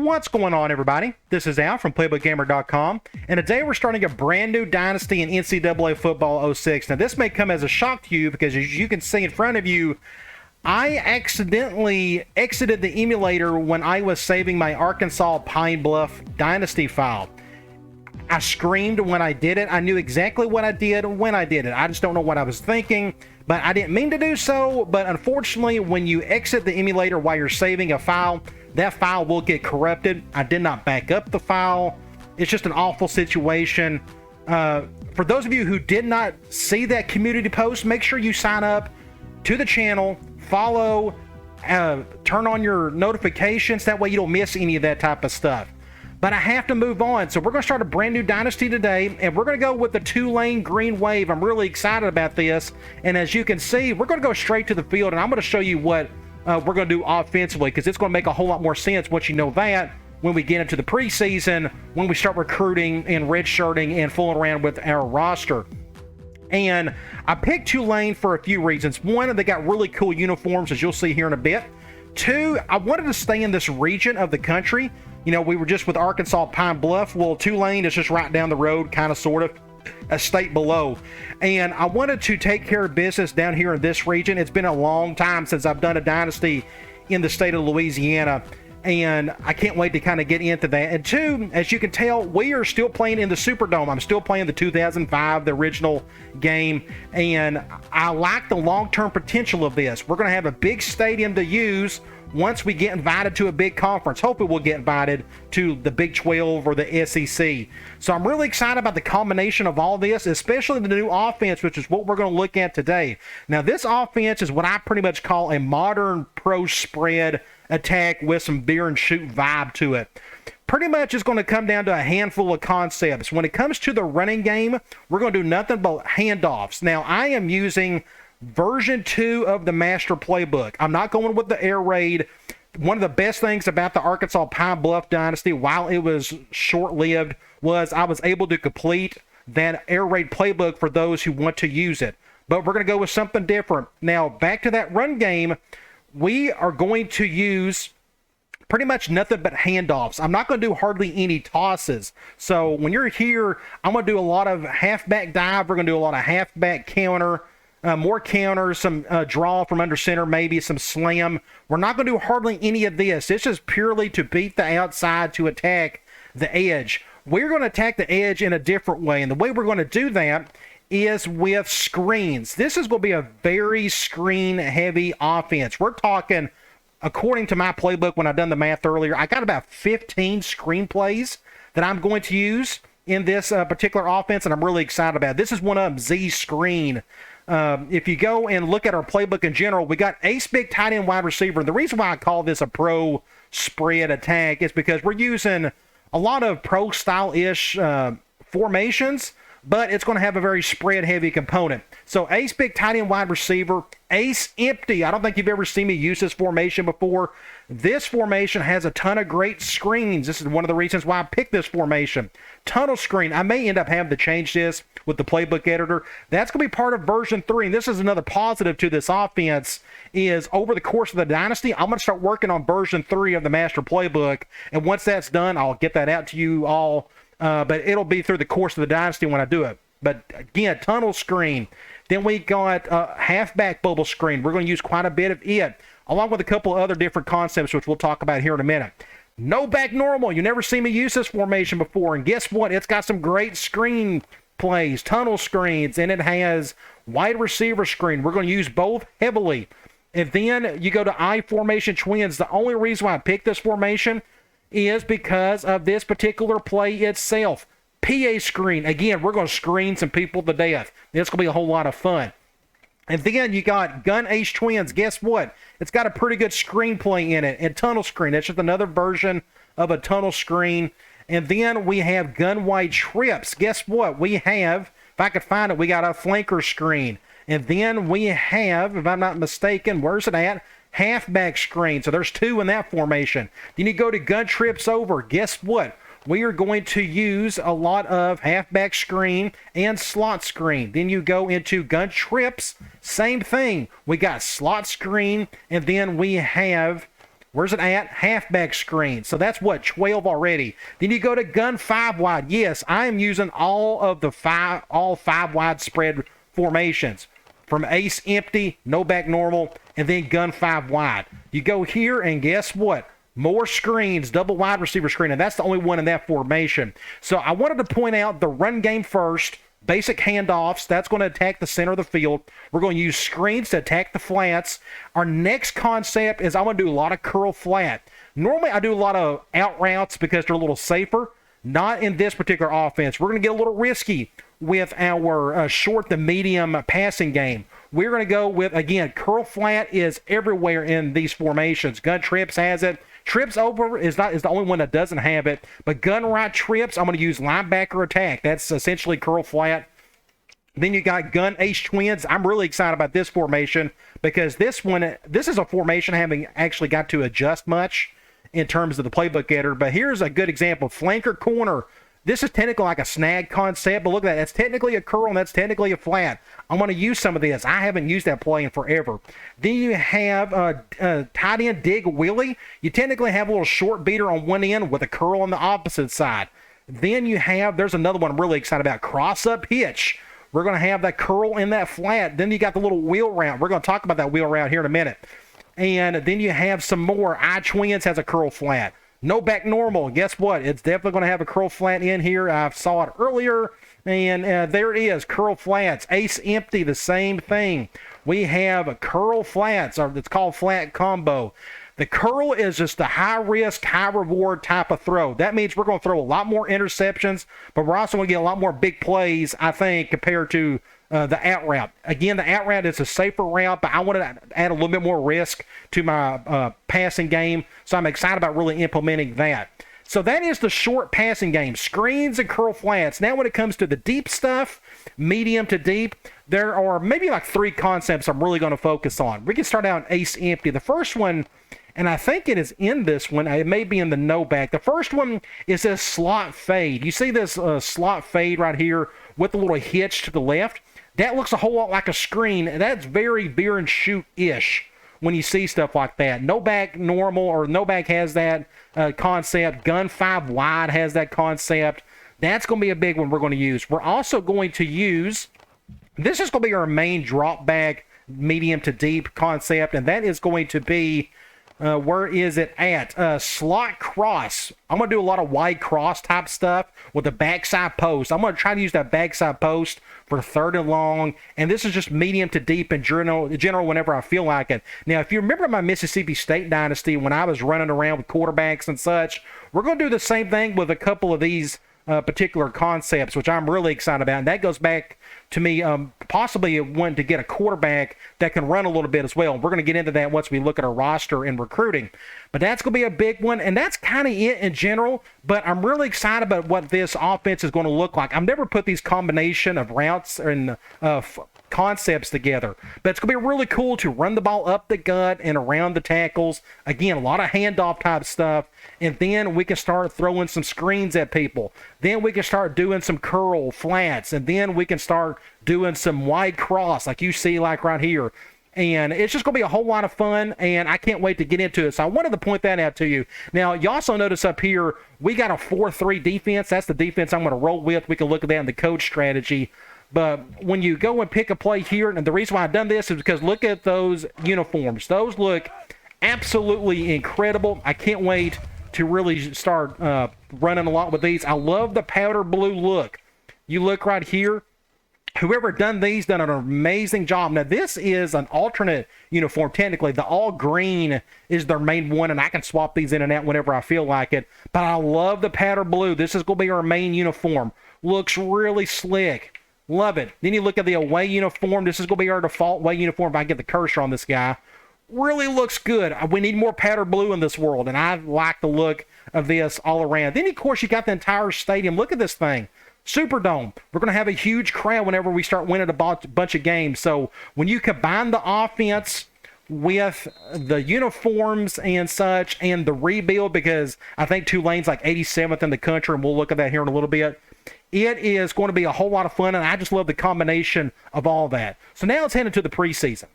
What's going on, everybody? This is Al from PlaybookGamer.com, and today we're starting a brand new Dynasty in NCAA Football 06. Now, this may come as a shock to you because, as you can see in front of you, I accidentally exited the emulator when I was saving my Arkansas Pine Bluff Dynasty file. I screamed when I did it. I knew exactly what I did when I did it. I just don't know what I was thinking, but I didn't mean to do so. But unfortunately, when you exit the emulator while you're saving a file, that file will get corrupted. I did not back up the file. It's just an awful situation. For those of you who did not see that community post, make sure you sign up to the channel, follow, turn on your notifications. That way you don't miss any of that type of stuff. But I have to move on. So we're going to start a brand new Dynasty today, and we're going to go with the Tulane Green Wave. I'm really excited about this. And as you can see, we're going to go straight to the field, and I'm going to show you what we're going to do offensively, because it's going to make a whole lot more sense once you know that when we get into the preseason, when we start recruiting and redshirting and fooling around with our roster. And I picked Tulane for a few reasons. One, they got really cool uniforms, as you'll see here in a bit. Two, I wanted to stay in this region of the country. You know, we were just with Arkansas Pine Bluff. Well, Tulane is just right down the road, kind of, sort of, a state below. And I wanted to take care of business down here in this region. It's been a long time since I've done a Dynasty in the state of Louisiana, and I can't wait to kind of get into that. And two, as you can tell, we are still playing in the Superdome. I'm still playing the 2005, the original game, and I like the long-term potential of this. We're going to have a big stadium to use once we get invited to a big conference. Hopefully we'll get invited to the Big 12 or the SEC. So I'm really excited about the combination of all this, especially the new offense, which is what we're going to look at today. Now, this offense is what I pretty much call a modern pro spread attack with some beer and shoot vibe to it. Pretty much it's going to come down to a handful of concepts. When it comes to the running game, we're going to do nothing but handoffs. Now, I am using version 2 of the master playbook. I'm not going with the air raid. One of the best things about the Arkansas Pine Bluff Dynasty, while it was short-lived, was I was able to complete that air raid playbook for those who want to use it. But we're going to go with something different. Now, back to that run game, we are going to use pretty much nothing but handoffs. I'm not going to do hardly any tosses. So when you're here, I'm going to do a lot of halfback dive. We're going to do a lot of halfback counter, more counters, some draw from under center, maybe some slam. We're not going to do hardly any of this. This is purely to beat the outside, to attack the edge. We're going to attack the edge in a different way, and the way we're going to do that is with screens. This is going to be a very screen-heavy offense. We're talking, according to my playbook when I've done the math earlier, I got about 15 screenplays that I'm going to use in this particular offense, and I'm really excited about it. This is one of them, Z Screen. If you go and look at our playbook in general, we got ace big tight end wide receiver. The reason why I call this a pro spread attack is because we're using a lot of pro style-ish formations, but it's going to have a very spread-heavy component. So ace big tight end wide receiver, ace empty. I don't think you've ever seen me use this formation before. This formation has a ton of great screens. This is one of the reasons why I picked this formation. Tunnel screen. I may end up having to change this with the playbook editor. That's going to be part of version 3. And this is another positive to this offense, is over the course of the Dynasty, I'm going to start working on version 3 of the master playbook. And once that's done, I'll get that out to you all. But it'll be through the course of the Dynasty when I do it. But again, tunnel screen. Then we got halfback bubble screen. We're going to use quite a bit of it, along with a couple of other different concepts, which we'll talk about here in a minute. No back normal. You never seen me use this formation before. And guess what? It's got some great screen plays, tunnel screens, and it has wide receiver screen. We're going to use both heavily. And then you go to I formation twins. The only reason why I picked this formation is because of this particular play itself. PA screen. Again, we're going to screen some people to death. It's going to be a whole lot of fun. And then you got gun ace twins. Guess what? It's got a pretty good screenplay in it. And tunnel screen. That's just another version of a tunnel screen. And then we have gun wide trips. Guess what? We have, if I could find it, we got a flanker screen. And then we have, if I'm not mistaken, where's it at? Halfback screen. So there's 2 in that formation. Then you go to gun trips over. Guess what? We are going to use a lot of halfback screen and slot screen. Then you go into gun trips. Same thing. We got slot screen, and then we have Where's it at? Halfback screen. So that's what, 12 already. Then you go to gun 5 wide. Yes, I am using all five wide spread formations. From ace empty, no back normal, and then gun 5 wide. You go here and guess what? More screens, double wide receiver screen, and that's the only one in that formation. So I wanted to point out the run game first. Basic handoffs, that's going to attack the center of the field. We're going to use screens to attack the flats. Our next concept is I'm going to do a lot of curl flat. Normally I do a lot of out routes because they're a little safer. Not in this particular offense. We're going to get a little risky with our short to medium passing game. We're going to go with, again, curl flat is everywhere in these formations. Gun trips has it. Trips over is the only one that doesn't have it. But gun right trips, I'm going to use linebacker attack. That's essentially curl flat. Then you got gun ace twins. I'm really excited about this formation because this is a formation I haven't actually got to adjust much in terms of the playbook editor. But here's a good example. Flanker corner. This is technically like a snag concept, but look at that. That's technically a curl, and that's technically a flat. I'm going to use some of this. I haven't used that play in forever. Then you have tight end dig Willie. You technically have a little short beater on one end with a curl on the opposite side. Then you have, there's another one I'm really excited about, cross-up hitch. We're going to have that curl in that flat. Then you got the little wheel route. We're going to talk about that wheel route here in a minute. And then you have some more. I twins has a curl flat. No back normal. Guess what? It's definitely going to have a curl flat in here. I saw it earlier, and there it is, curl flats. Ace empty, the same thing. We have a curl flats, or it's called flat combo. The curl is just a high-risk, high-reward type of throw. That means we're going to throw a lot more interceptions, but we're also going to get a lot more big plays, I think, compared to the out route. Again, the out route is a safer route, but I wanted to add a little bit more risk to my passing game, so I'm excited about really implementing that. So that is the short passing game, screens and curl flats. Now when it comes to the deep stuff, medium to deep, there are maybe like 3 concepts I'm really going to focus on. We can start out ace empty. The first one, and I think it is in this one, it may be in the no back. The first one is this slot fade. You see this slot fade right here with the little hitch to the left? That looks a whole lot like a screen, and that's very veer and shoot-ish when you see stuff like that. No back normal, or no back has that concept. Gun 5 wide has that concept. That's going to be a big one we're going to use. We're also going to use, this is going to be our main drop back medium to deep concept, and that is going to be, where is it at? Slot cross. I'm going to do a lot of wide cross type stuff with the backside post. I'm going to try to use that backside post for 3rd and long, and this is just medium to deep in general whenever I feel like it. Now, if you remember my Mississippi State Dynasty when I was running around with quarterbacks and such, we're going to do the same thing with a couple of these particular concepts, which I'm really excited about, and that goes back to me possibly wanting to get a quarterback that can run a little bit as well. We're going to get into that once we look at our roster and recruiting, but that's going to be a big one, and that's kind of it in general. But I'm really excited about what this offense is going to look like. I've never put these combination of routes and concepts together, but it's going to be really cool to run the ball up the gut and around the tackles. Again, a lot of handoff type stuff, and then we can start throwing some screens at people. Then we can start doing some curl flats, and then we can start doing some wide cross like you see like right here. And it's just going to be a whole lot of fun, and I can't wait to get into it. So I wanted to point that out to you. Now, you also notice up here, we got a 4-3 defense. That's the defense I'm going to roll with. We can look at that in the coach strategy. But when you go and pick a play here, and the reason why I've done this is because look at those uniforms. Those look absolutely incredible. I can't wait to really start running a lot with these. I love the powder blue look. You look right here. Whoever done these done an amazing job. Now, this is an alternate uniform, technically. The all green is their main one, and I can swap these in and out whenever I feel like it. But I love the powder blue. This is going to be our main uniform. Looks really slick. Love it. Then you look at the away uniform. This is going to be our default away uniform if I get the cursor on this guy. Really looks good. We need more powder blue in this world, and I like the look of this all around. Then, of course, you got the entire stadium. Look at this thing. Superdome. We're going to have a huge crowd whenever we start winning a bunch of games. So when you combine the offense with the uniforms and such and the rebuild, because I think Tulane's like 87th in the country, and we'll look at that here in a little bit, it is going to be a whole lot of fun, and I just love the combination of all that. So now let's head into the preseason.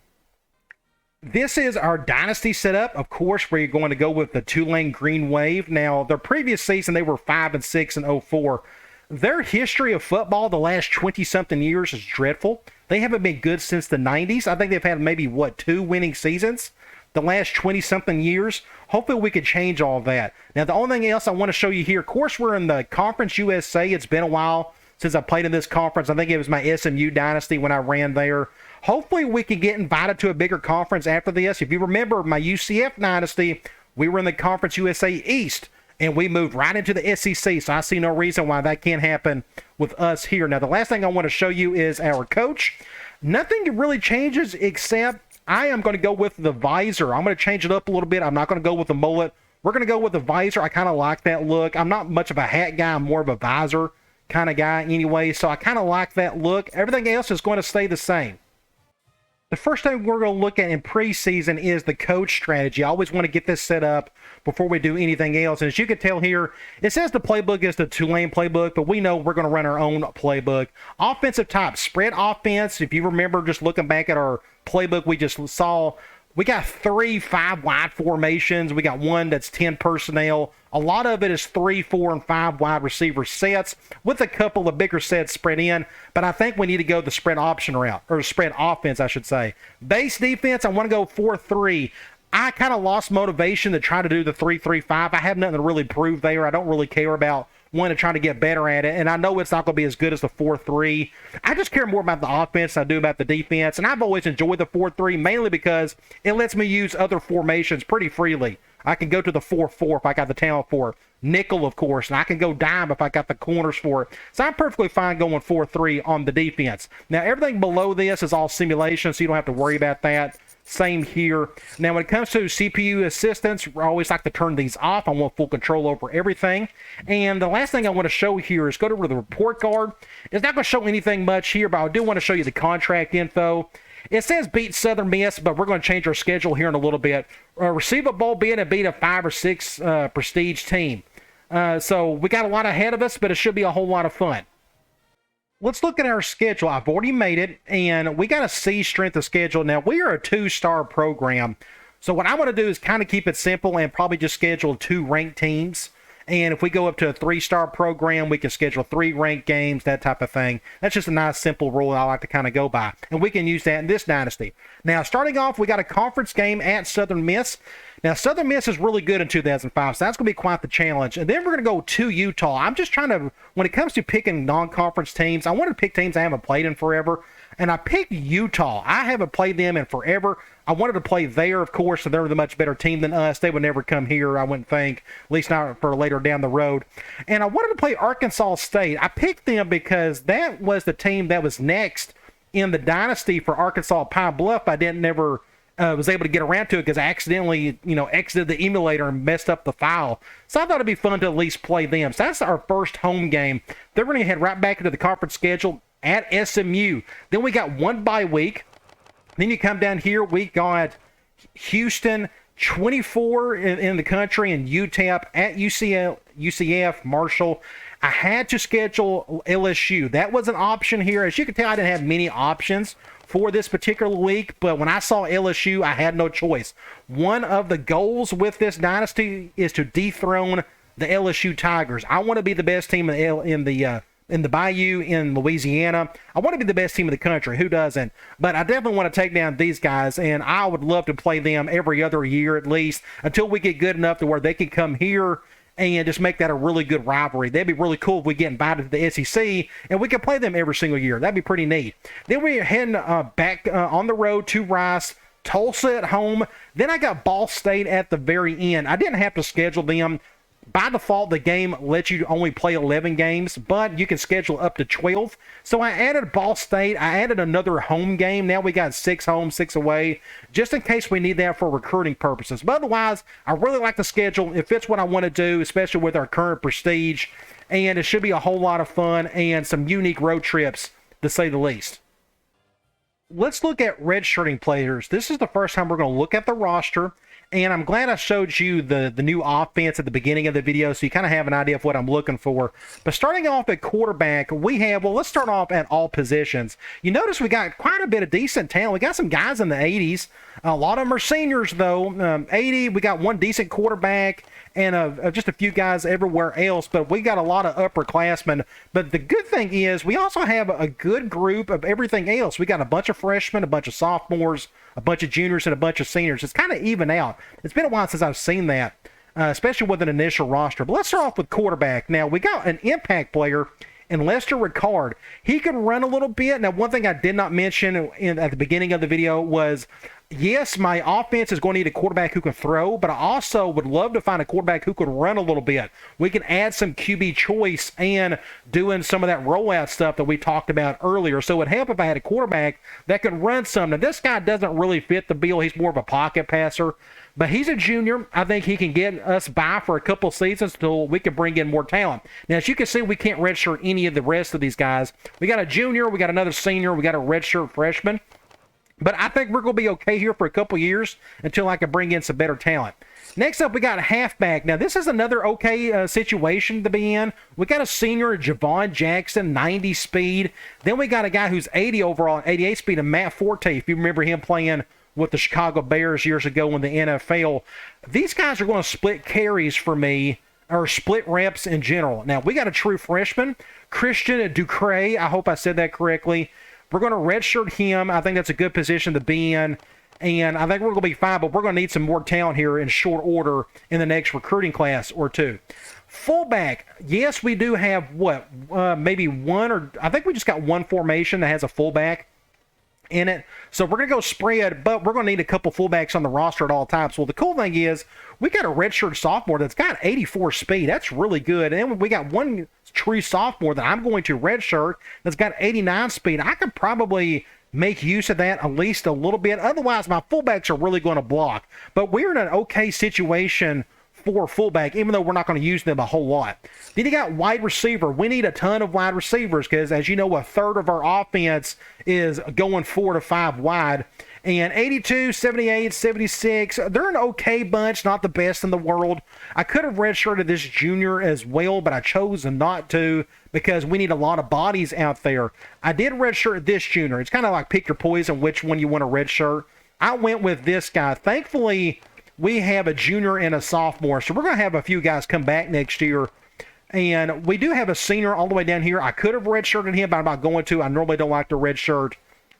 This is our Dynasty setup. Of course, we're going to go with the Tulane Green Wave. Now, their previous season, they were 5-6 in 04. Their history of football the last 20-something years is dreadful. They haven't been good since the 90s. I think they've had maybe, 2 winning seasons the last 20-something years. Hopefully, we could change all that. Now, the only thing else I want to show you here, of course, we're in the Conference USA. It's been a while since I played in this conference. I think it was my SMU Dynasty when I ran there. Hopefully, we can get invited to a bigger conference after this. If you remember my UCF Dynasty, we were in the Conference USA East, and we moved right into the SEC, so I see no reason why that can't happen with us here. Now, the last thing I want to show you is our coach. Nothing really changes except I am going to go with the visor. I'm going to change it up a little bit. I'm not going to go with the mullet. We're going to go with the visor. I kind of like that look. I'm not much of a hat guy. I'm more of a visor kind of guy anyway, so I kind of like that look. Everything else is going to stay the same. The first thing we're going to look at in preseason is the coach strategy. I always want to get this set up before we do anything else. And as you can tell here, it says the playbook is the Tulane playbook, but we know we're going to run our own playbook. Offensive type, spread offense. If you remember just looking back at our playbook we just saw, we got 3 5-wide formations. We got one that's 10 personnel. A lot of it is 3, 4, and 5 wide receiver sets with a couple of bigger sets spread in. But I think we need to go the spread option route, or spread offense, I should say. Base defense, I want to go 4-3. I kind of lost motivation to try to do the 3-3-5. I have nothing to really prove there. I don't really care about wanting to try to get better at it, and I know it's not going to be as good as the 4-3. I just care more about the offense than I do about the defense, and I've always enjoyed the 4-3 mainly because it lets me use other formations pretty freely. I can go to the 4-4 if I got the talent for it. Nickel, of course, and I can go dime if I got the corners for it. So I'm perfectly fine going 4-3 on the defense. Now, everything below this is all simulation, so you don't have to worry about that. Same here. Now, when it comes to CPU assistance, I always like to turn these off. I want full control over everything. And the last thing I want to show here is go to the report card. It's not going to show anything much here, but I do want to show you the contract info. It says beat Southern Miss, but we're going to change our schedule here in a little bit. Receive a bowl bid and beat a 5 or 6 prestige team. So we got a lot ahead of us, but it should be a whole lot of fun. Let's look at our schedule. I've already made it, and we got a C strength of schedule. Now, we are a 2-star program, so what I want to do is kind of keep it simple and probably just schedule 2 ranked teams. And if we go up to a 3-star program, we can schedule 3 ranked games, that type of thing. That's just a nice, simple rule I like to kind of go by. And we can use that in this dynasty. Now, starting off, we got a conference game at Southern Miss. Now, Southern Miss is really good in 2005, so that's going to be quite the challenge. And then we're going to go to Utah. I'm just trying to, when it comes to picking non-conference teams, I wanted to pick teams I haven't played in forever. And I picked Utah. I haven't played them in forever. I wanted to play there, of course, so they're the much better team than us. They would never come here, I wouldn't think, at least not for later down the road. And I wanted to play Arkansas State. I picked them because that was the team that was next in the dynasty for Arkansas Pine Bluff. I never was able to get around to it because I accidentally, exited the emulator and messed up the file. So I thought it'd be fun to at least play them. So that's our first home game. Then we're going to head right back into the conference schedule at SMU. Then we got 1 bye week. Then you come down here, we got Houston, 24 in the country, and UTEP at UCF, Marshall. I had to schedule LSU. That was an option here. As you can tell, I didn't have many options for this particular week, but when I saw LSU, I had no choice. One of the goals with this dynasty is to dethrone the LSU Tigers. I want to be the best team in the Bayou in Louisiana. I want to be the best team in the country. Who doesn't? But I definitely want to take down these guys, and I would love to play them every other year at least until we get good enough to where they can come here and just make that a really good rivalry. That'd be really cool if we get invited to the SEC and we can play them every single year. That'd be pretty neat. Then we're heading back on the road to Rice, Tulsa at home. Then I got Ball State at the very end. I didn't have to schedule them. By default, the game lets you only play 11 games, but you can schedule up to 12. So I added Ball State. I added another home game. Now we got 6 home, 6 away, just in case we need that for recruiting purposes. But otherwise, I really like the schedule. It fits what I want to do, especially with our current prestige. And it should be a whole lot of fun and some unique road trips, to say the least. let's look at redshirting players. This is the first time we're going to look at the roster, and I'm glad I showed you the new offense at the beginning of the video, so you kind of have an idea of what I'm looking for. But starting off at quarterback, we have, well, let's start off at all positions. You notice we got quite a bit of decent talent. We got some guys in the 80s. A lot of them are seniors, though. 80, we got one decent quarterback, and just a few guys everywhere else, but we got a lot of upperclassmen. But the good thing is we also have a good group of everything else. We got a bunch of freshmen, a bunch of sophomores, a bunch of juniors, and a bunch of seniors. It's kind of even out. It's been a while since I've seen that, especially with an initial roster. But let's start off with quarterback. Now, we got an impact player in Lester Ricard. He can run a little bit. Now, one thing I did not mention at the beginning of the video was, yes, my offense is going to need a quarterback who can throw, but I also would love to find a quarterback who could run a little bit. We can add some QB choice and doing some of that rollout stuff that we talked about earlier. So it would help if I had a quarterback that could run some. Now, this guy doesn't really fit the bill. He's more of a pocket passer, but he's a junior. I think he can get us by for a couple seasons until we can bring in more talent. Now, as you can see, we can't redshirt any of the rest of these guys. We got a junior, we got another senior, we got a redshirt freshman. But I think we're going to be okay here for a couple years until I can bring in some better talent. Next up, we got a halfback. Now, this is another okay situation to be in. We got a senior, Javon Jackson, 90 speed. Then we got a guy who's 80 overall, 88 speed, and Matt Forte, if you remember him playing with the Chicago Bears years ago in the NFL. These guys are going to split carries for me, or split reps in general. Now, we got a true freshman, Christian Ducray. I hope I said that correctly. We're going to redshirt him. I think that's a good position to be in, and I think we're going to be fine, but we're going to need some more talent here in short order in the next recruiting class or two. Fullback, yes, we do have, maybe one, or I think we just got one formation that has a fullback in it. So we're going to go spread, but we're going to need a couple fullbacks on the roster at all times. Well, the cool thing is we got a redshirt sophomore that's got 84 speed. That's really good. And then we got one true sophomore that I'm going to redshirt that's got 89 speed. I could probably make use of that at least a little bit. Otherwise, my fullbacks are really going to block. But we're in an okay situation for fullback, even though we're not going to use them a whole lot. Then you got wide receiver. We need a ton of wide receivers because, as you know, a third of our offense is going 4 to 5 wide. And 82, 78, 76, they're an okay bunch, not the best in the world. I could have redshirted this junior as well, but I chose not to because we need a lot of bodies out there. I did redshirt this junior. It's kind of like pick your poison, which one you want to redshirt. I went with this guy. Thankfully, we have a junior and a sophomore, so we're going to have a few guys come back next year. And we do have a senior all the way down here. I could have redshirted him, but I'm not going to. I normally don't like to redshirt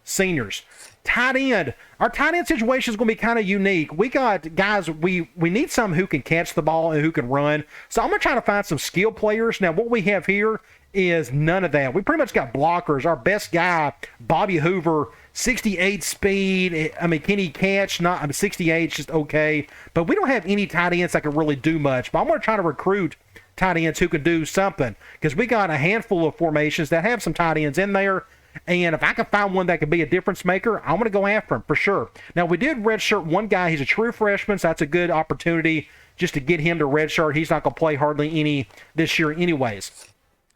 seniors. Tight end. Our tight end situation is going to be kind of unique. We got guys, we need some who can catch the ball and who can run. So I'm going to try to find some skill players. Now, what we have here is none of that. We pretty much got blockers. Our best guy, Bobby Hoover, 68 speed. I mean, can he catch? 68 is just okay. But we don't have any tight ends that can really do much. But I'm going to try to recruit tight ends who can do something because we got a handful of formations that have some tight ends in there. And if I can find one that could be a difference maker, I'm going to go after him for sure. Now, we did redshirt one guy. He's a true freshman, so that's a good opportunity just to get him to redshirt. He's not going to play hardly any this year anyways.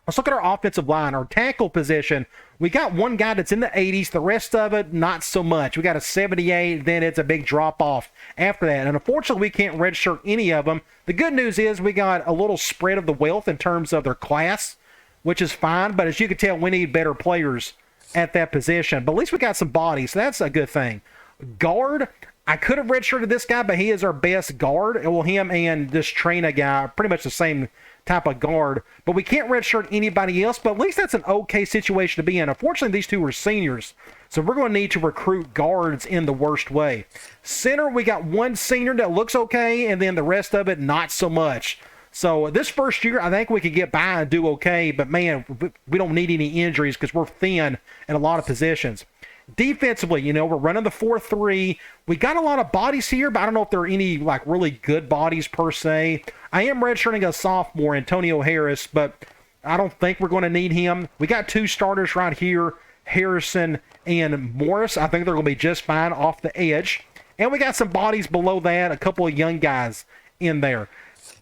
Let's look at our offensive line, our tackle position. We got one guy that's in the 80s. The rest of it, not so much. We got a 78, then it's a big drop-off after that. And unfortunately, we can't redshirt any of them. The good news is we got a little spread of the wealth in terms of their class, which is fine. But as you can tell, we need better players at that position. But at least we got some bodies, so that's a good thing. Guard, I could have redshirted this guy, but he is our best guard. Well, him and this Trina guy are pretty much the same type of guard. But we can't redshirt anybody else, but at least that's an okay situation to be in. Unfortunately, these two are seniors, so we're going to need to recruit guards in the worst way. Center, we got one senior that looks okay, and then the rest of it, not so much. So this first year, I think we could get by and do okay, but man, we don't need any injuries because we're thin in a lot of positions. Defensively, we're running the 4-3. We got a lot of bodies here, but I don't know if there are any really good bodies per se. I am redshirting a sophomore, Antonio Harris, but I don't think we're going to need him. We got two starters right here, Harrison and Morris. I think they're going to be just fine off the edge. And we got some bodies below that, a couple of young guys in there.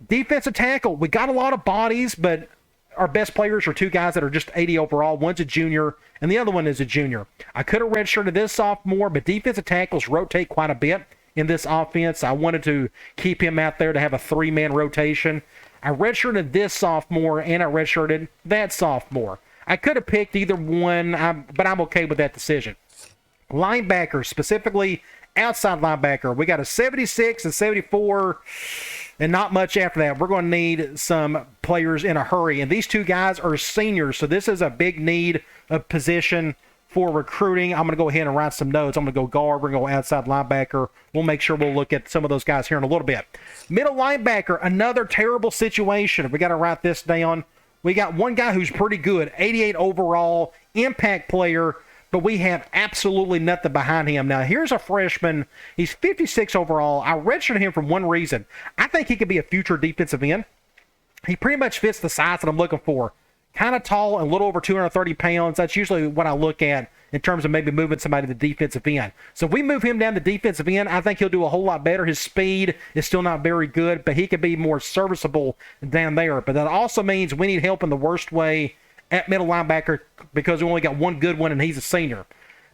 Defensive tackle, we got a lot of bodies, but our best players are two guys that are just 80 overall. One's a junior, and the other one is a junior. I could have redshirted this sophomore, but defensive tackles rotate quite a bit in this offense. I wanted to keep him out there to have a three-man rotation. I redshirted this sophomore, and I redshirted that sophomore. I could have picked either one, but I'm okay with that decision. Linebacker, specifically outside linebacker, we got a 76 and 74, and not much after that. We're going to need some players in a hurry, and these two guys are seniors, so this is a big need of position for recruiting. I'm going to go ahead and write some notes. I'm going to go guard. We're going to go outside linebacker. We'll make sure we'll look at some of those guys here in a little bit. Middle linebacker, another terrible situation. We got to write this down. We got one guy who's pretty good, 88 overall, impact player, but we have absolutely nothing behind him. Now, here's a freshman. He's 56 overall. I redshirted him for one reason. I think he could be a future defensive end. He pretty much fits the size that I'm looking for. Kind of tall and a little over 230 pounds. That's usually what I look at in terms of maybe moving somebody to the defensive end. So if we move him down to defensive end, I think he'll do a whole lot better. His speed is still not very good, but he could be more serviceable down there. But that also means we need help in the worst way at middle linebacker because we only got one good one, and he's a senior.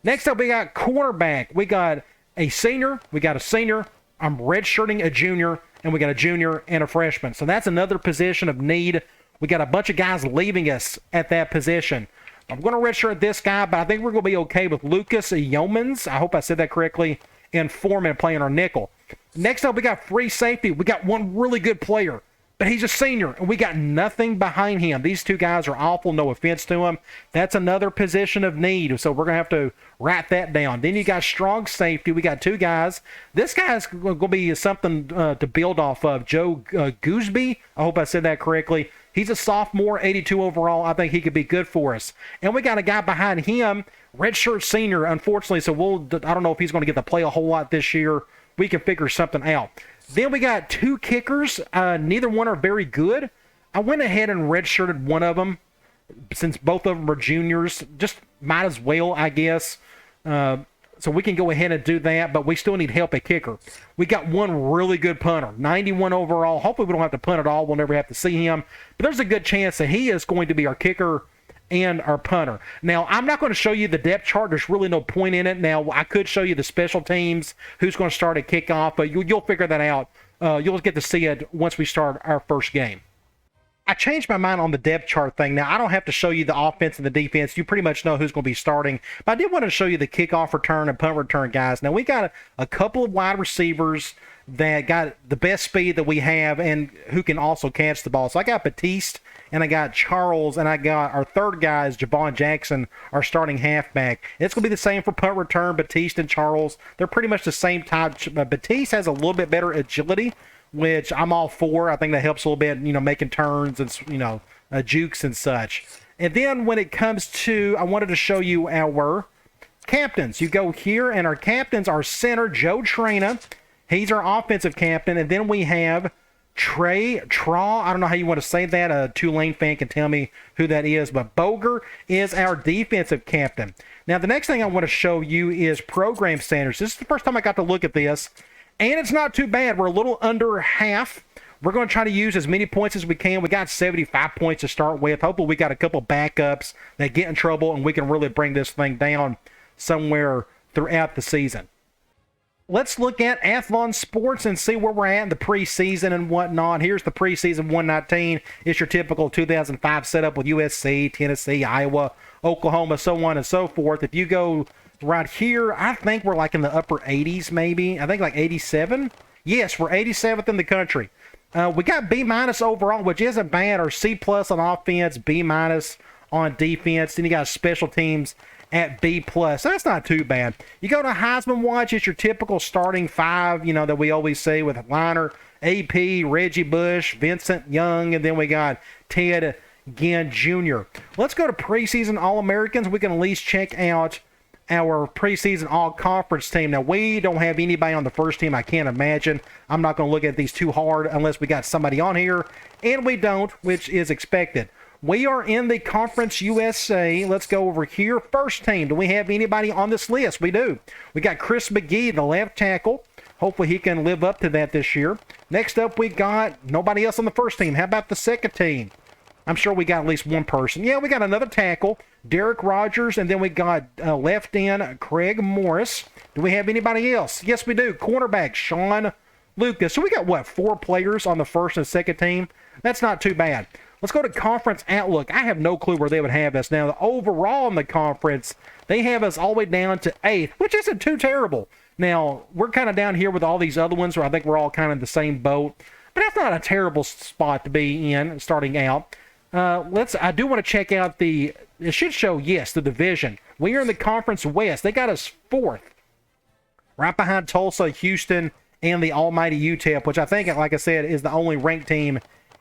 Next up, we got cornerback. We got a senior. I'm redshirting a junior, and we got a junior and a freshman. So that's another position of need. We got a bunch of guys leaving us at that position. I'm going to redshirt this guy, but I think we're going to be okay with Lucas Yeomans. I hope I said that correctly. And Foreman playing our nickel. Next up, we got free safety. We got one really good player, but he's a senior, and we got nothing behind him. These two guys are awful, no offense to them. That's another position of need, so we're going to have to write that down. Then you got strong safety. We got two guys. This guy's going to be something to build off of. Joe Gooseby, I hope I said that correctly. He's a sophomore, 82 overall. I think he could be good for us. And we got a guy behind him, redshirt senior, unfortunately, so I don't know if he's going to get to play a whole lot this year. We can figure something out. Then we got two kickers. Neither one are very good. I went ahead and redshirted one of them since both of them are juniors. Just might as well, I guess. So we can go ahead and do that, but we still need help at kicker. We got one really good punter, 91 overall. Hopefully we don't have to punt at all. We'll never have to see him. But there's a good chance that he is going to be our kicker and our punter. Now, I'm not going to show you the depth chart. There's really no point in it. Now, I could show you the special teams, who's going to start at kickoff, but you'll figure that out. You'll get to see it once we start our first game. I changed my mind on the depth chart thing. Now, I don't have to show you the offense and the defense. You pretty much know who's going to be starting. But I did want to show you the kickoff return and punt return guys. Now, we got a couple of wide receivers that got the best speed that we have and who can also catch the ball. So I got Batiste, and I got Charles, and I got our third guy is Javon Jackson, our starting halfback. It's going to be the same for punt return, Batiste and Charles. They're pretty much the same type. Batiste has a little bit better agility, which I'm all for. I think that helps a little bit, making turns and, jukes and such. And then when it comes to, I wanted to show you our captains. You go here, and our captains are center Joe Traina. He's our offensive captain. And then we have Trey Traw. I don't know how you want to say that. A Tulane fan can tell me who that is. But Boger is our defensive captain. Now, the next thing I want to show you is program standards. This is the first time I got to look at this. And it's not too bad. We're a little under half. We're going to try to use as many points as we can. We got 75 points to start with. Hopefully we got a couple backups that get in trouble, and we can really bring this thing down somewhere throughout the season. Let's look at Athlon Sports and see where we're at in the preseason and whatnot. Here's the preseason 119. It's your typical 2005 setup with USC, Tennessee, Iowa, Oklahoma, so on and so forth. If you go right here, I think we're like in the upper 80s maybe. I think like 87. Yes, we're 87th in the country. We got B- overall, which isn't bad, or C+ on offense, B- on defense. Then you got special teams at B+. So that's not too bad. You go to Heisman Watch, it's your typical starting five, that we always say with Liner, AP, Reggie Bush, Vincent Young, and then we got Ted Ginn Jr. Let's go to preseason All-Americans. We can at least check out our preseason all-conference team. Now, we don't have anybody on the first team, I can't imagine. I'm not going to look at these too hard unless we got somebody on here, and we don't, which is expected. We are in the Conference USA. Let's go over here. First team. Do we have anybody on this list? We do. We got Chris McGee, the left tackle. Hopefully he can live up to that this year. Next up, we got nobody else on the first team. How about the second team? I'm sure we got at least one person. Yeah, we got another tackle, Derek Rogers, and then we got left end Craig Morris. Do we have anybody else? Yes, we do. Cornerback Sean Lucas. So we got, what, 4 players on the first and second team? That's not too bad. Let's go to Conference Outlook. I have no clue where they would have us. Now, overall in the conference, they have us all the way down to 8th, which isn't too terrible. Now, we're kind of down here with all these other ones where I think we're all kind of in the same boat. But that's not a terrible spot to be in starting out. I do want to check out it should show, yes, the division. We are in the Conference West. They got us 4th. Right behind Tulsa, Houston, and the almighty UTEP, which I think, like I said, is the only ranked team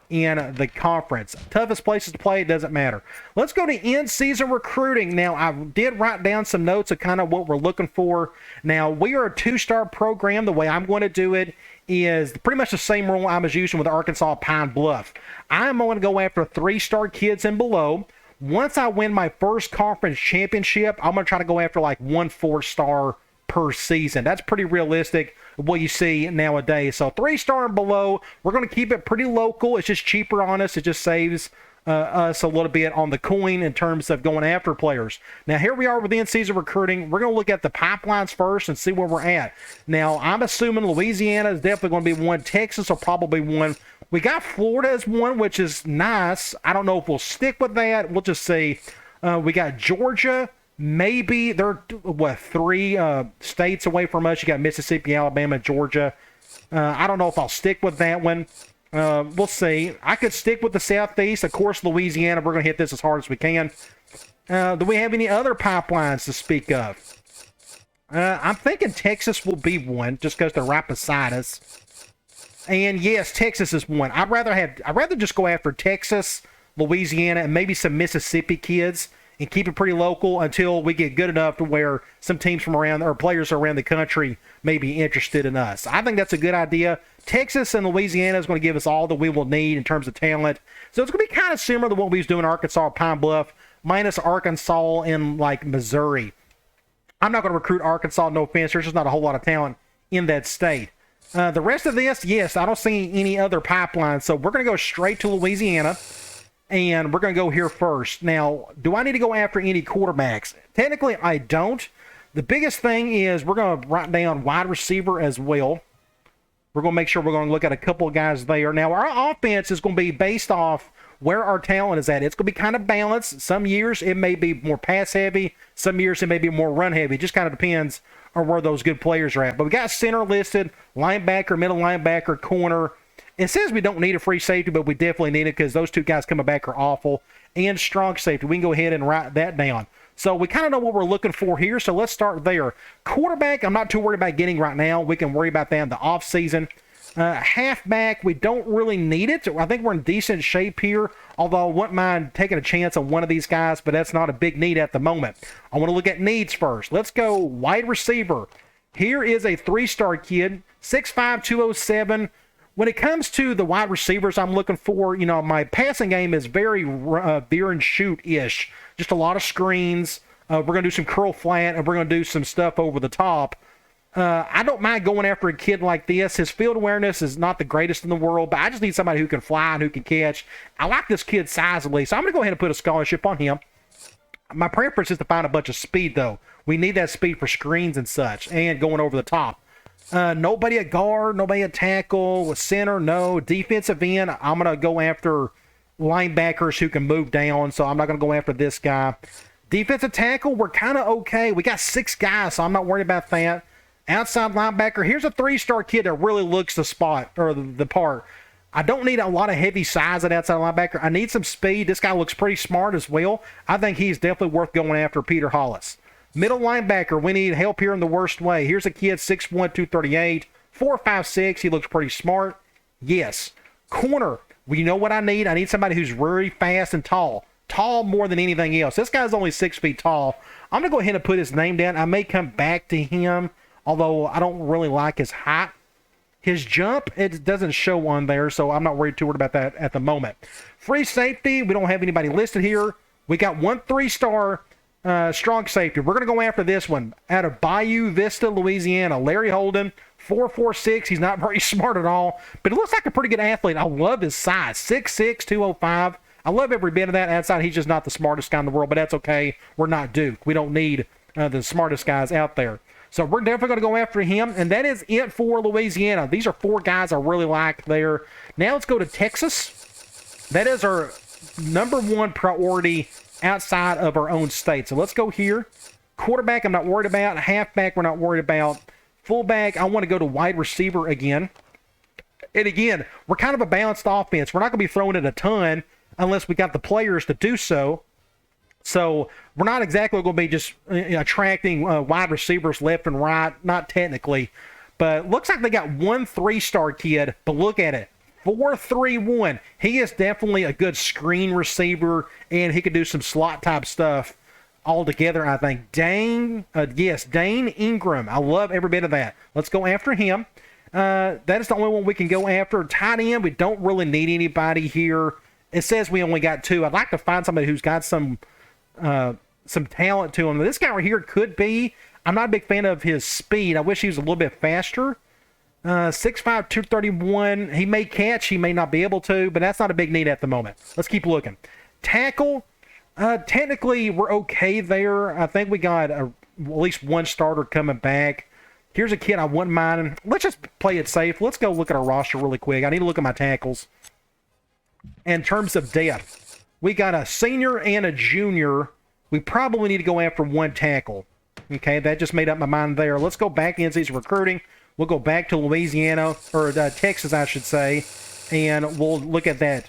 in the conference. Toughest places to play, it doesn't matter. Let's go to in-season recruiting. Now, I did write down some notes of kind of what we're looking for. Now, we are a 2-star program. The way I'm going to do it is pretty much the same rule I was using with Arkansas Pine Bluff. I'm going to go after 3-star kids and below. Once I win my first conference championship, I'm going to try to go after like 1 4-star per season. That's pretty realistic, what you see nowadays. So 3-star and below, we're going to keep it pretty local. It's just cheaper on us. It just saves us a little bit on the coin in terms of going after players. Now, here we are with the in-season recruiting. We're going to look at the pipelines first and see where we're at. Now, I'm assuming Louisiana is definitely going to be one. Texas will probably be one. We got Florida as one, which is nice. I don't know if we'll stick with that. We'll just see. We got Georgia. Maybe they're, 3 states away from us. You got Mississippi, Alabama, Georgia. I don't know if I'll stick with that one. We'll see. I could stick with the Southeast. Of course, Louisiana, we're going to hit this as hard as we can. Do we have any other pipelines to speak of? I'm thinking Texas will be one, just because they're right beside us. And yes, Texas is one. I'd rather just go after Texas, Louisiana, and maybe some Mississippi kids, and keep it pretty local until we get good enough to where some teams from around, or players around the country may be interested in us. I think that's a good idea. Texas and Louisiana is going to give us all that we will need in terms of talent. So it's going to be kind of similar to what we was doing in Arkansas, Pine Bluff, minus Arkansas and like Missouri. I'm not going to recruit Arkansas, no offense. There's just not a whole lot of talent in that state. The rest of this, yes, I don't see any other pipeline. So we're going to go straight to Louisiana. And we're going to go here first. Now, do I need to go after any quarterbacks? Technically, I don't. The biggest thing is we're going to write down wide receiver as well. We're going to make sure we're going to look at a couple of guys there. Now, our offense is going to be based off where our talent is at. It's going to be kind of balanced. Some years it may be more pass-heavy. Some years it may be more run-heavy. It just kind of depends on where those good players are at. But we got center listed, linebacker, middle linebacker, corner. It says we don't need a free safety, but we definitely need it because those 2 guys coming back are awful. And strong safety. We can go ahead and write that down. So we kind of know what we're looking for here, so let's start there. Quarterback, I'm not too worried about getting right now. We can worry about that in the offseason. Halfback, we don't really need it. I think we're in decent shape here, although I wouldn't mind taking a chance on one of these guys, but that's not a big need at the moment. I want to look at needs first. Let's go wide receiver. Here is a 3-star kid, 6'5", 207. When it comes to the wide receivers I'm looking for, my passing game is very veer and shoot-ish. Just a lot of screens. We're going to do some curl flat, and we're going to do some stuff over the top. I don't mind going after a kid like this. His field awareness is not the greatest in the world, but I just need somebody who can fly and who can catch. I like this kid sizably, so I'm going to go ahead and put a scholarship on him. My preference is to find a bunch of speed, though. We need that speed for screens and such, and going over the top. Nobody at guard, nobody at tackle, center, no. Defensive end, I'm going to go after linebackers who can move down, so I'm not going to go after this guy. Defensive tackle, we're kind of okay. We got 6 guys, so I'm not worried about that. Outside linebacker, here's a 3-star kid that really looks the spot, or the part. I don't need a lot of heavy size at outside linebacker. I need some speed. This guy looks pretty smart as well. I think he's definitely worth going after, Peter Hollis. Middle linebacker, we need help here in the worst way. Here's a kid, 6'1", 238, 4'5'6". He looks pretty smart. Yes. Corner, well, you know what I need? I need somebody who's very fast and tall. Tall more than anything else. This guy's only 6 feet tall. I'm going to go ahead and put his name down. I may come back to him, although I don't really like his height. His jump, it doesn't show on there, so I'm not too worried about that at the moment. Free safety, we don't have anybody listed here. We got 1 3-star strong safety. We're going to go after this one out of Bayou Vista, Louisiana. Larry Holden, 4'4'6". He's not very smart at all, but he looks like a pretty good athlete. I love his size, 6'6", 205. I love every bit of that. Outside, he's just not the smartest guy in the world, but that's okay. We're not Duke. We don't need the smartest guys out there. So we're definitely going to go after him, and that is it for Louisiana. These are 4 guys I really like there. Now let's go to Texas. That is our number 1 priority outside of our own state. So let's go here. Quarterback, I'm not worried about. Halfback, we're not worried about. Fullback, I want to go to wide receiver again. And again, we're kind of a balanced offense. We're not going to be throwing it a ton unless we got the players to do so. So we're not exactly going to be just attracting wide receivers left and right, not technically. But looks like they got 1 3-star kid, but look at it. 4-3-1. He is definitely a good screen receiver, and he could do some slot-type stuff altogether, I think. Dane Ingram. I love every bit of that. Let's go after him. That is the only one we can go after. Tight end, we don't really need anybody here. It says we only got 2. I'd like to find somebody who's got some talent to him. This guy right here could be. I'm not a big fan of his speed. I wish he was a little bit faster. 6'5", 231. He may catch. He may not be able to, but that's not a big need at the moment. Let's keep looking. Tackle. Technically, we're okay there. I think we got at least 1 starter coming back. Here's a kid I wouldn't mind. Let's just play it safe. Let's go look at our roster really quick. I need to look at my tackles. In terms of depth, we got a senior and a junior. We probably need to go after 1 tackle. Okay, that just made up my mind there. Let's go back into these recruiting. We'll go back to Louisiana, or Texas, I should say, and we'll look at that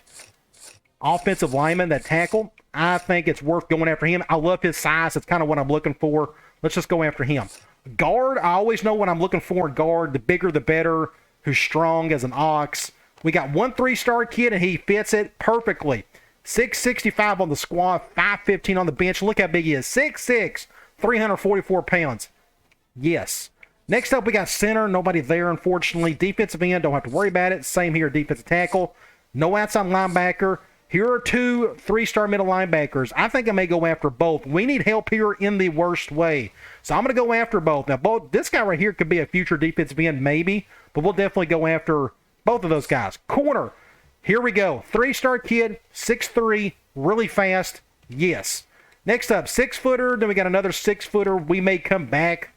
offensive lineman, that tackle. I think it's worth going after him. I love his size. It's kind of what I'm looking for. Let's just go after him. Guard, I always know what I'm looking for in guard. The bigger, the better. Who's strong as an ox. We got 1 3-star kid, and he fits it perfectly. 665 on the squad, 515 on the bench. Look how big he is. 6'6", 344 pounds. Yes. Next up, we got center. Nobody there, unfortunately. Defensive end, don't have to worry about it. Same here, defensive tackle. No outside linebacker. Here are 2 3-star middle linebackers. I think I may go after both. We need help here in the worst way. So I'm going to go after both. Now, this guy right here could be a future defensive end, maybe. But we'll definitely go after both of those guys. Corner. Here we go. 3-star kid, 6'3", really fast. Yes. Next up, 6-footer. Then we got another 6-footer. We may come back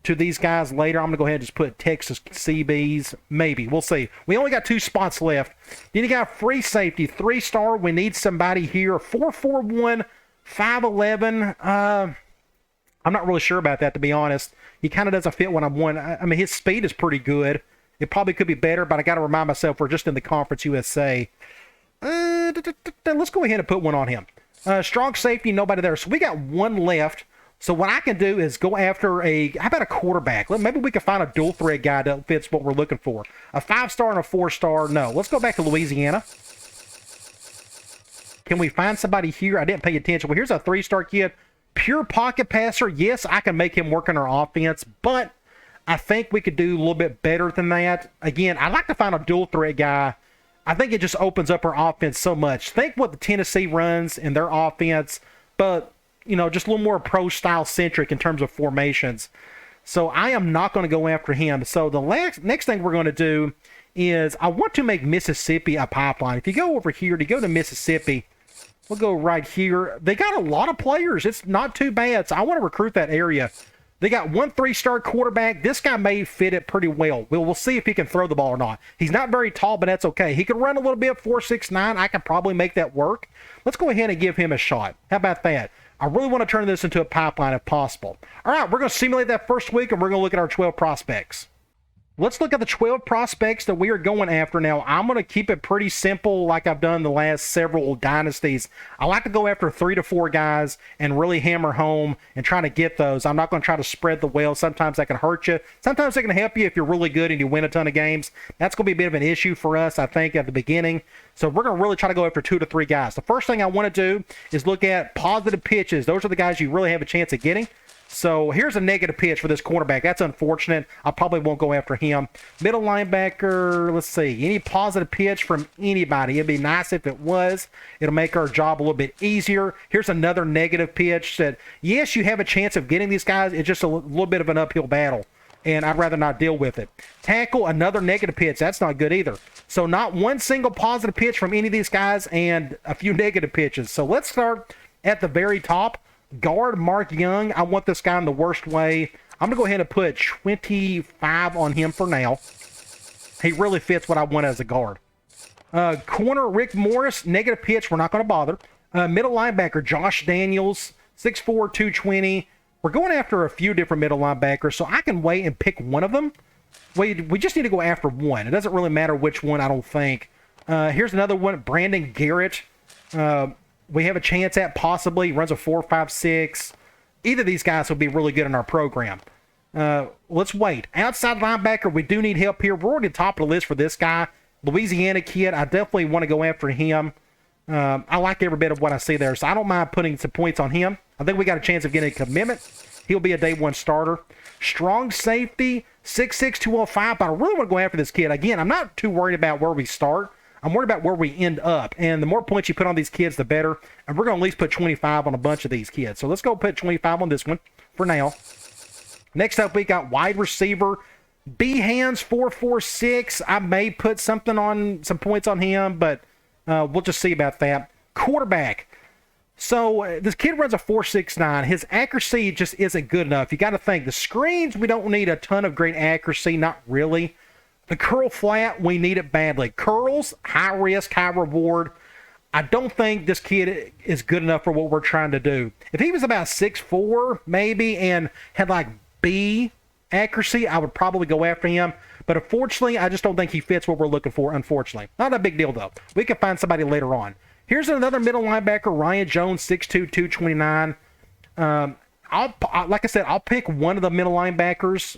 to these guys later. I'm going to go ahead and just put Texas CBs. Maybe. We'll see. We only got 2 spots left. Then you got free safety. 3-star. We need somebody here. 4'1", 5'11". I'm not really sure about that, to be honest. He kind of doesn't fit what I'm wanting. I mean, his speed is pretty good. It probably could be better, but I got to remind myself we're just in the Conference USA. Let's go ahead and put one on him. Strong safety, nobody there. So we got 1 left. So what I can do is go after how about a quarterback? Maybe we can find a dual threat guy that fits what we're looking for. A 5-star and a 4-star. No. Let's go back to Louisiana. Can we find somebody here? I didn't pay attention. Well, here's a 3-star kid. Pure pocket passer. Yes, I can make him work in our offense, but I think we could do a little bit better than that. Again, I'd like to find a dual threat guy. I think it just opens up our offense so much. Think what the Tennessee runs in their offense, but, just a little more pro-style centric in terms of formations. So I am not going to go after him. So the next thing we're going to do is I want to make Mississippi a pipeline. If you go over here to go to Mississippi, we'll go right here. They got a lot of players. It's not too bad. So I want to recruit that area. They got 1 3-star quarterback. This guy may fit it pretty well. We'll see if he can throw the ball or not. He's not very tall, but that's okay. He can run a little bit, 4.69. I can probably make that work. Let's go ahead and give him a shot. How about that? I really want to turn this into a pipeline if possible. All right, we're going to simulate that first week, and we're going to look at our 12 prospects. Let's look at the 12 prospects that we are going after now. I'm going to keep it pretty simple like I've done the last several dynasties. I like to go after 3 to 4 guys and really hammer home and try to get those. I'm not going to try to spread the wealth. Sometimes that can hurt you. Sometimes they can help you if you're really good and you win a ton of games. That's going to be a bit of an issue for us, I think, at the beginning. So we're going to really try to go after 2 to 3 guys. The first thing I want to do is look at positive pitches. Those are the guys you really have a chance of getting. So here's a negative pitch for this cornerback. That's unfortunate. I probably won't go after him. Middle linebacker, let's see. Any positive pitch from anybody. It'd be nice if it was. It'll make our job a little bit easier. Here's another negative pitch that, yes, you have a chance of getting these guys. It's just a little bit of an uphill battle. and I'd rather not deal with it. Tackle, another negative pitch. That's not good either. So not one single positive pitch from any of these guys and a few negative pitches. So let's start at the very top. Guard, Mark Young. I want this guy in the worst way. I'm going to go ahead and put 25 on him for now. He really fits what I want as a guard. Corner, Rick Morris. Negative pitch. We're not going to bother. Middle linebacker, Josh Daniels. 6'4", 220. We're going after a few different middle linebackers, so I can wait and pick one of them. We just need to go after one. It doesn't really matter which one, I don't think. Here's another one, Brandon Garrett. We have a chance at possibly. He runs a 4.56. Either of these guys will be really good in our program. Let's wait. Outside linebacker, we do need help here. We're already top of the list for this guy. Louisiana kid, I definitely want to go after him. I like every bit of what I see there, so I don't mind putting some points on him. I think we got a chance of getting a commitment. He'll be a day one starter. Strong safety, 6'6", 205, but I really want to go after this kid. Again, I'm not too worried about where we start. I'm worried about where we end up, and the more points you put on these kids, the better. And we're going to at least put 25 on a bunch of these kids. So let's go put 25 on this one for now. Next up, we got wide receiver, B-Hands, 4.46. I may put some points on him, but we'll just see about that. Quarterback. So this kid runs a 4.69. His accuracy just isn't good enough. You got to think, the screens, we don't need a ton of great accuracy, not really. The curl flat, we need it badly. Curls, high risk, high reward. I don't think this kid is good enough for what we're trying to do. If he was about 6'4", maybe, and had like B accuracy, I would probably go after him. But unfortunately, I just don't think he fits what we're looking for, unfortunately. Not a big deal, though. We can find somebody later on. Here's another middle linebacker, Ryan Jones, 6'2", 229. Like I said, I'll pick one of the middle linebackers.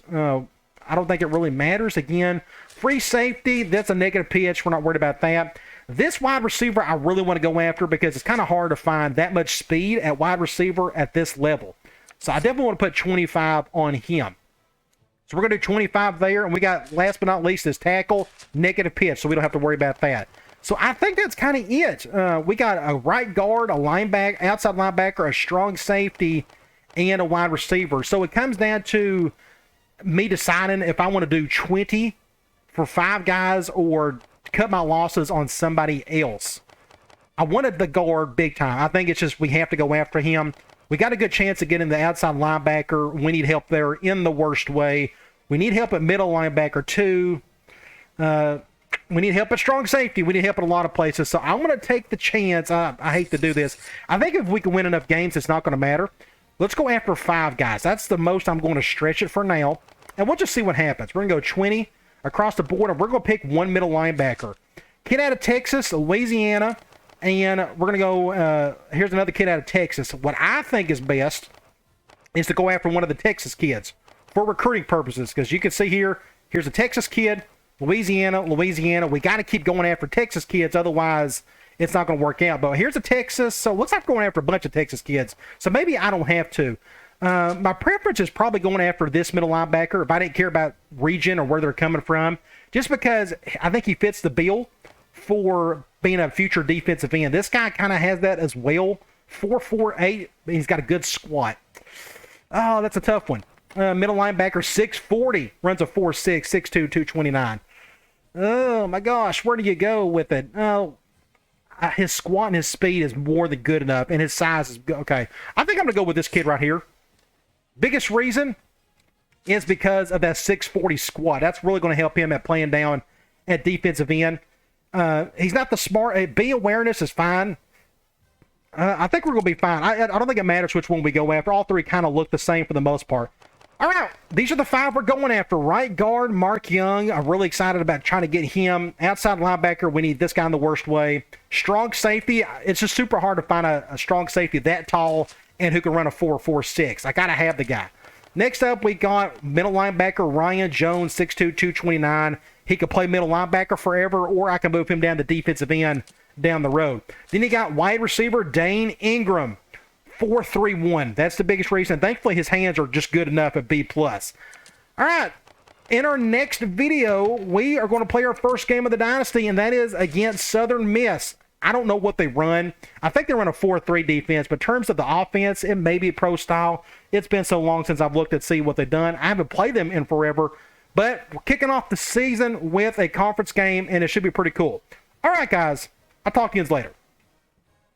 I don't think it really matters. Again, free safety, that's a negative pitch. We're not worried about that. This wide receiver I really want to go after because it's kind of hard to find that much speed at wide receiver at this level. So I definitely want to put 25 on him. So we're going to do 25 there. And we got, last but not least, this tackle, negative pitch, so we don't have to worry about that. So I think that's kind of it. We got a right guard, a linebacker, outside linebacker, a strong safety, and a wide receiver. So it comes down to me deciding if I want to do 20 for 5 guys or cut my losses on somebody else. I wanted the guard big time. I think it's just we have to go after him. We got a good chance of getting the outside linebacker. We need help there in the worst way. We need help at middle linebacker too. We need help at strong safety. We need help at a lot of places. So I want to take the chance. I hate to do this. I think if we can win enough games, it's not going to matter. Let's go after 5 guys. That's the most I'm going to stretch it for now. And we'll just see what happens. We're going to go 20 across the board, and we're going to pick one middle linebacker. Kid out of Texas, Louisiana, and we're going to go, here's another kid out of Texas. What I think is best is to go after one of the Texas kids for recruiting purposes, because you can see here, here's a Texas kid, Louisiana. We got to keep going after Texas kids, otherwise it's not going to work out. But here's a Texas, so it looks like we're going after a bunch of Texas kids. So maybe I don't have to. My preference is probably going after this middle linebacker if I didn't care about region or where they're coming from, just because I think he fits the bill for being a future defensive end. This guy kind of has that as well. 4.48. He's got a good squat. Oh, that's a tough one. Middle linebacker, 6'40", runs a 4.6, 6'2", 229. Oh, my gosh, where do you go with it? Oh, his squat and his speed is more than good enough, and his size is okay. I think I'm going to go with this kid right here. Biggest reason is because of that 6'40" squat. That's really going to help him at playing down at defensive end. He's not the smart. B awareness is fine. I think we're going to be fine. I don't think it matters which one we go after. All 3 kind of look the same for the most part. All right, these are the 5 we're going after. Right guard, Mark Young. I'm really excited about trying to get him. Outside linebacker, we need this guy in the worst way. Strong safety, it's just super hard to find a strong safety that tall and who can run a 4.46. I got to have the guy. Next up, we got middle linebacker Ryan Jones, 6'2", 229. He could play middle linebacker forever, or I can move him down to defensive end down the road. Then you got wide receiver Dane Ingram, 4.31. That's the biggest reason. Thankfully, his hands are just good enough at B+. All right. In our next video, we are going to play our first game of the Dynasty, and that is against Southern Miss. I don't know what they run. I think they run a 4-3 defense, but in terms of the offense, it may be pro style. It's been so long since I've looked at see what they've done. I haven't played them in forever, but we're kicking off the season with a conference game, and it should be pretty cool. All right, guys. I'll talk to you later.